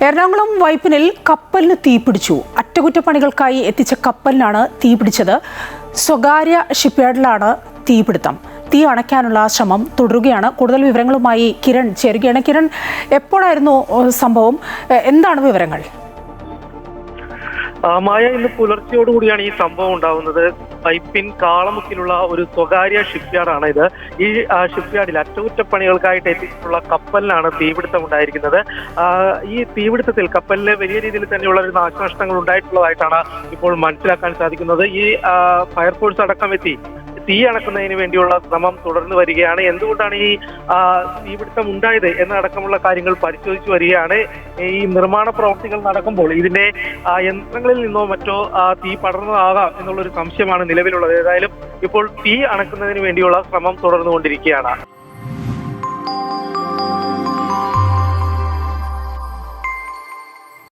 എറണാകുളം വൈപ്പിനിൽ കപ്പലിന് തീപിടിച്ചു. അറ്റകുറ്റപ്പണികൾക്കായി എത്തിച്ച കപ്പലിനാണ് തീപിടിച്ചത്. സ്വകാര്യ ഷിപ്പ്യാർഡിലാണ് തീപിടുത്തം. തീ അണയ്ക്കാനുള്ള ശ്രമം തുടരുകയാണ്. കൂടുതൽ വിവരങ്ങളുമായി കിരൺ ചേരുകയാണ്. കിരൺ, എപ്പോഴായിരുന്നു സംഭവം? എന്താണ് വിവരങ്ങൾ? മായ, ഇന്ന് പുലർച്ചയോടുകൂടിയാണ് ഈ സംഭവം ഉണ്ടാവുന്നത്. വൈപ്പിൻ കാളമുക്കിലുള്ള ഒരു സ്വകാര്യ ഷിപ്പ്യാർഡാണ് ഇത്. ഈ ഷിപ്പ്യാർഡിൽ അറ്റകുറ്റപ്പണികൾക്കായിട്ട് എത്തിച്ചിട്ടുള്ള കപ്പലിനാണ് തീപിടുത്തം ഉണ്ടായിരിക്കുന്നത്. ഈ തീപിടുത്തത്തിൽ കപ്പലിന് വലിയ രീതിയിൽ തന്നെയുള്ള ഒരു നാശനഷ്ടങ്ങൾ ഉണ്ടായിട്ടുള്ളതായിട്ടാണ് ഇപ്പോൾ മനസ്സിലാക്കാൻ സാധിക്കുന്നത്. ഈ ഫയർഫോഴ്സ് അടക്കം എത്തി തീ അണക്കുന്നതിന് വേണ്ടിയുള്ള ശ്രമം തുടർന്നു വരികയാണ്. എന്തുകൊണ്ടാണ് ഈ തീപിടുത്തം ഉണ്ടായത് എന്നടക്കമുള്ള കാര്യങ്ങൾ പരിശോധിച്ചു വരികയാണ്. ഈ നിർമ്മാണ പ്രവർത്തികൾ നടക്കുമ്പോൾ ഇതിന്റെ യന്ത്രങ്ങളിൽ നിന്നോ മറ്റോ തീ പടർന്നതാകാം എന്നുള്ളൊരു സംശയമാണ് നിലവിലുള്ളത്. ഏതായാലും ഇപ്പോൾ തീ അണക്കുന്നതിന് വേണ്ടിയുള്ള ശ്രമം തുടർന്നുകൊണ്ടിരിക്കുകയാണ്.